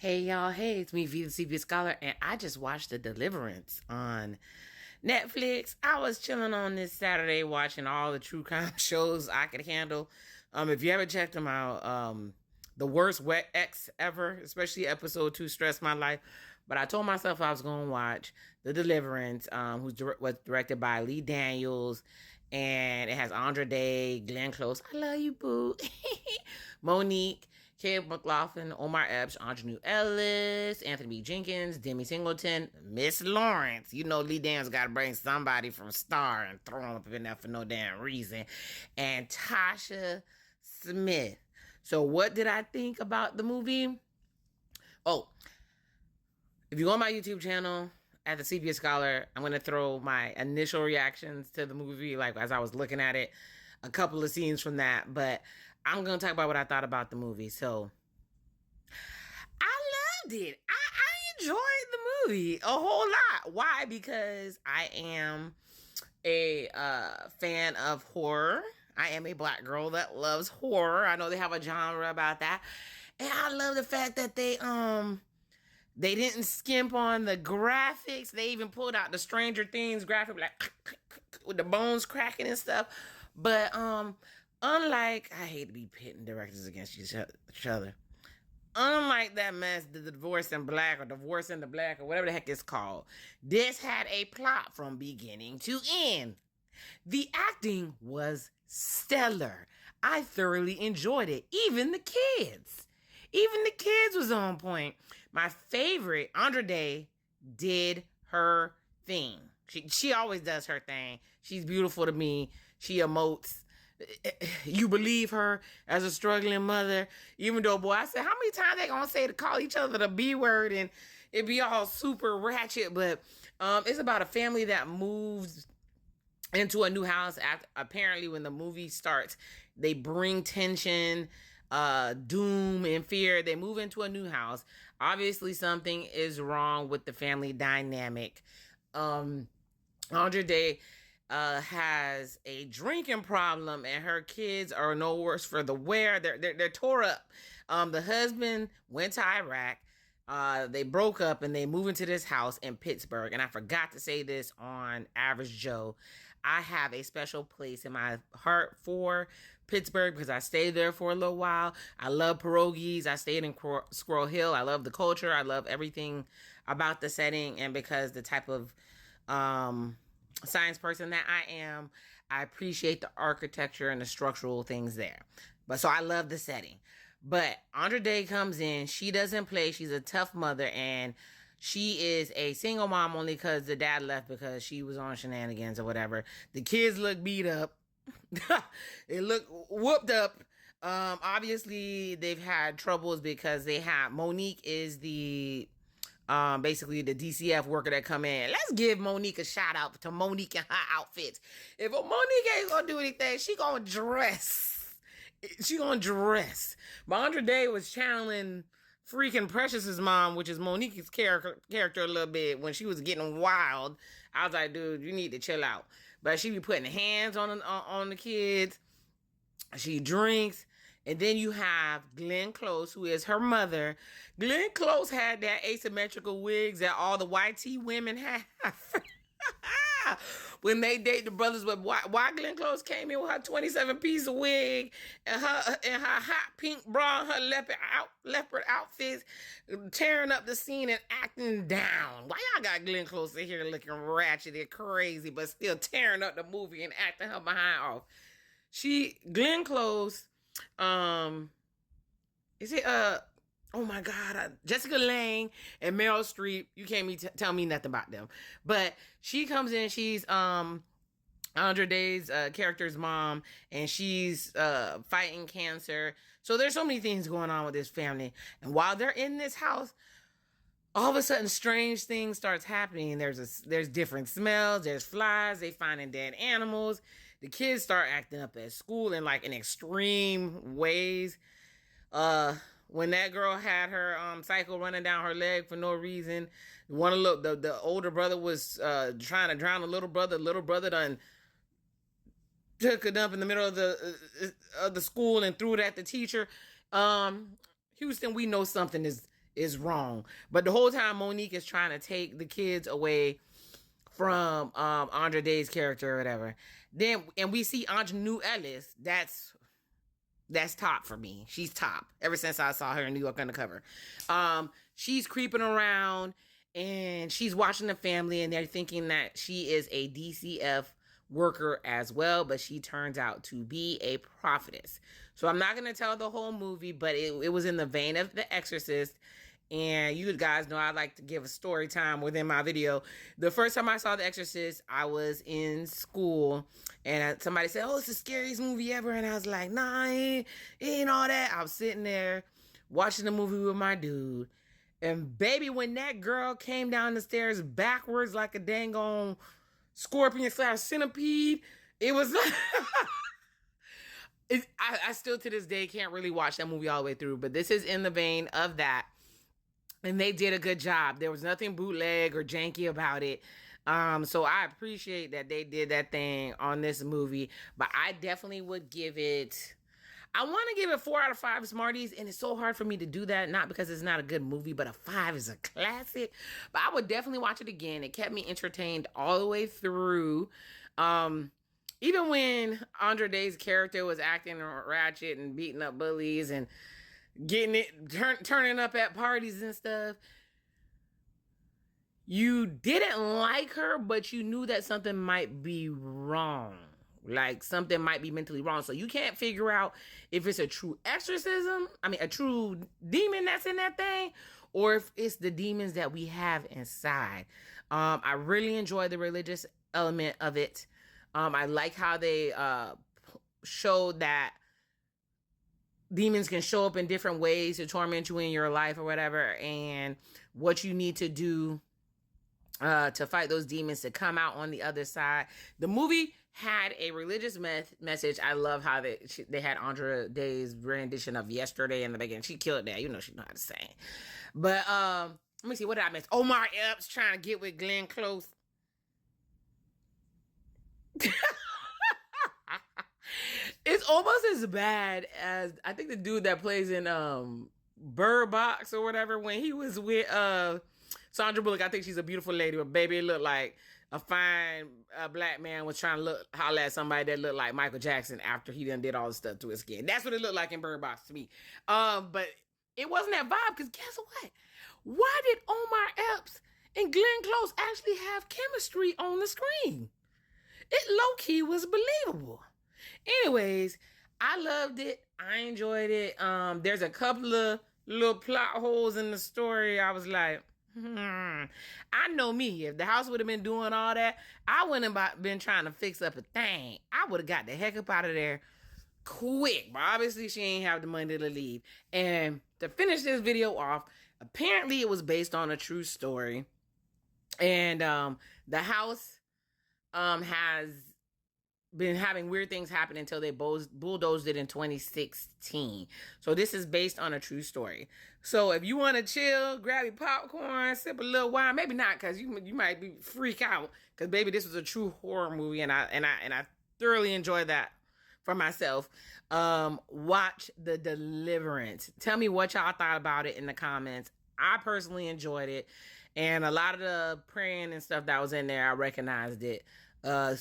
Hey y'all, hey, it's me, V the CP Scholar, and I just watched The Deliverance on Netflix. I was chilling on this Saturday watching all the true crime shows I could handle. If you haven't checked them out, the worst wet ex ever, especially episode 2, Stress My Life. But I told myself I was going to watch The Deliverance, was directed by Lee Daniels, and it has Andra Day, Glenn Close, I love you, boo, Monique, Caleb McLaughlin, Omar Epps, Ingenue Ellis, Anthony B. Jenkins, Demi Singleton, Miss Lawrence. You know Lee Daniels got to bring somebody from Star and throw them up in there for no damn reason. And Tasha Smith. So what did I think about the movie? Oh, if you go on my YouTube channel at the CPS Scholar, I'm going to throw my initial reactions to the movie, like as I was looking at it, a couple of scenes from that. But I'm going to talk about what I thought about the movie. So I loved it. I enjoyed the movie a whole lot. Why? Because I am a fan of horror. I am a black girl that loves horror. I know they have a genre about that. And I love the fact that they didn't skimp on the graphics. They even pulled out the Stranger Things graphic, like with the bones cracking and stuff. But unlike, I hate to be pitting directors against each other. Unlike that mess, the Divorce in Black or Divorce in the Black or whatever the heck it's called, this had a plot from beginning to end. The acting was stellar. I thoroughly enjoyed it. Even the kids. Even the kids was on point. My favorite, Andra Day, did her thing. She always does her thing. She's beautiful to me. She emotes. You believe her as a struggling mother. Even though, boy, I said, how many times they gonna say to call each other the B word and it be all super ratchet? But it's about a family that moves into a new house. Apparently, when the movie starts, they bring tension, doom, and fear. They move into a new house. Obviously, something is wrong with the family dynamic. Andra Day has a drinking problem, and her kids are no worse for the wear. They're tore up. The husband went to Iraq. They broke up and they moved into this house in Pittsburgh. And I forgot to say this on Average Joe. I have a special place in my heart for Pittsburgh because I stayed there for a little while. I love pierogies. I stayed in Squirrel Hill. I love the culture. I love everything about the setting. And because the type of science person that I am, I appreciate the architecture and the structural things there. But so I love the setting. But Andra Day comes in. She doesn't play. She's a tough mother, and she is a single mom only because the dad left because she was on shenanigans or whatever. The kids look beat up. They look whooped up. Obviously, they've had troubles because Monique is the basically the DCF worker that come in. Let's give Monique a shout out to Monique and her outfits. If Monique ain't gonna do anything, she gonna dress. She gonna dress. But Andra Day was channeling freaking Precious's mom, which is Monique's character a little bit. When she was getting wild, I was like, dude, you need to chill out. But she be putting hands on the kids. She drinks. And then you have Glenn Close, who is her mother. Glenn Close had that asymmetrical wigs that all the YT women have. When they date the brothers, but why Glenn Close came in with her 27-piece wig and her hot pink bra and her leopard outfits, tearing up the scene and acting down. Why y'all got Glenn Close in here looking ratchet and crazy, but still tearing up the movie and acting her behind off? Glenn Close, is it oh my God, Jessica Lange and Meryl Streep. You can't tell me nothing about them. But she comes in, she's Andra Day's character's mom, and she's fighting cancer. So there's so many things going on with this family. And while they're in this house, all of a sudden strange things starts happening. There's different smells, there's flies, they finding dead animals. The kids start acting up at school in like in extreme ways. When that girl had her cycle running down her leg for no reason, the older brother was trying to drown the little brother. The little brother done took a dump in the middle of the school and threw it at the teacher. Houston, we know something is is wrong. But the whole time Monique is trying to take the kids away from Andre Day's character or whatever. Then and we see Ingenue Ellis. That's top for me. She's top ever since I saw her in New York Undercover. She's creeping around and she's watching the family, and they're thinking that she is a DCF worker as well, but she turns out to be a prophetess. So I'm not going to tell the whole movie, but it was in the vein of The Exorcist. And you guys know I like to give a story time within my video. The first time I saw The Exorcist, I was in school, and somebody said, "Oh, it's the scariest movie ever." And I was like, "Nah, it ain't all that." I was sitting there watching the movie with my dude. And baby, when that girl came down the stairs backwards like a dang on scorpion/centipede, it was like... I still to this day can't really watch that movie all the way through, but this is in the vein of that. And they did a good job. There was nothing bootleg or janky about it. So I appreciate that they did that thing on this movie. But I definitely would give it... I want to give it 4 out of 5 Smarties. And it's so hard for me to do that. Not because it's not a good movie, but a 5 is a classic. But I would definitely watch it again. It kept me entertained all the way through. Even when Andre Day's character was acting ratchet and beating up bullies and getting it, turning up at parties and stuff, you didn't like her, but you knew that something might be wrong. Like something might be mentally wrong. So you can't figure out if it's a true exorcism, a true demon that's in that thing, or if it's the demons that we have inside. I really enjoy the religious element of it. I like how they showed that demons can show up in different ways to torment you in your life or whatever, and what you need to do to fight those demons to come out on the other side. The movie had a religious message. I love how they had Andre Day's rendition of Yesterday in the beginning. She killed that. You know she know how to sing. But let me see, what did I miss? Omar Epps trying to get with Glenn Close. It's almost as bad as I think the dude that plays in Bird Box or whatever, when he was with Sandra Bullock. I think she's a beautiful lady, but baby, it looked like a fine black man was trying to holler at somebody that looked like Michael Jackson after he done did all the stuff to his skin. That's what it looked like in Bird Box to me. But it wasn't that vibe, because guess what? Why did Omar Epps and Glenn Close actually have chemistry on the screen? It low-key was believable. Anyways, I loved it. I enjoyed it. There's a couple of little plot holes in the story. I was like, I know me. If the house would have been doing all that, I wouldn't have been trying to fix up a thing. I would have got the heck up out of there quick. But obviously, she ain't have the money to leave. And to finish this video off, apparently it was based on a true story. And the house has been having weird things happen until they bulldozed it in 2016. So this is based on a true story. So if you want to chill, grab your popcorn, sip a little wine, maybe not, because you might be freak out, because baby, this was a true horror movie, and I thoroughly enjoyed that for myself. Watch The Deliverance. Tell me what y'all thought about it in the comments. I personally enjoyed it, and a lot of the praying and stuff that was in there, I recognized it. I'm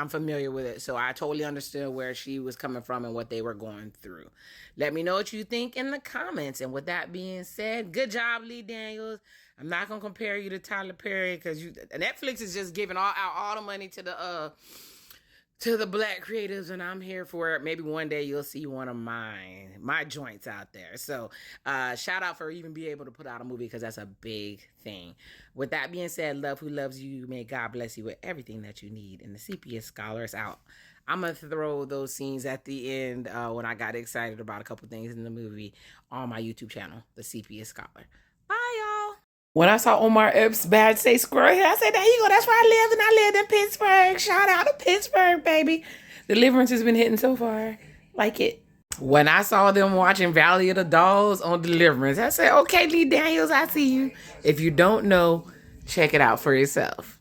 familiar with it, so I totally understood where she was coming from and what they were going through. Let me know what you think in the comments. And with that being said, good job, Lee Daniels. I'm not gonna compare you to Tyler Perry, because Netflix is just giving out all the money to the black creatives, and I'm here for it. Maybe one day you'll see one of my joints out there. So shout out for even being able to put out a movie, because that's a big thing. With that being said, love who loves you. May God bless you with everything that you need. And the CPS Scholar is out. I'm going to throw those scenes at the end when I got excited about a couple things in the movie on my YouTube channel, the CPS Scholar. Bye, y'all. When I saw Omar Epps' badge say squirrel head, I said, there you go. That's where I lived, and I lived in Pittsburgh. Shout out to Pittsburgh, baby. Deliverance has been hitting so far. Like it. When I saw them watching Valley of the Dolls on Deliverance, I said, okay, Lee Daniels, I see you. If you don't know, check it out for yourself.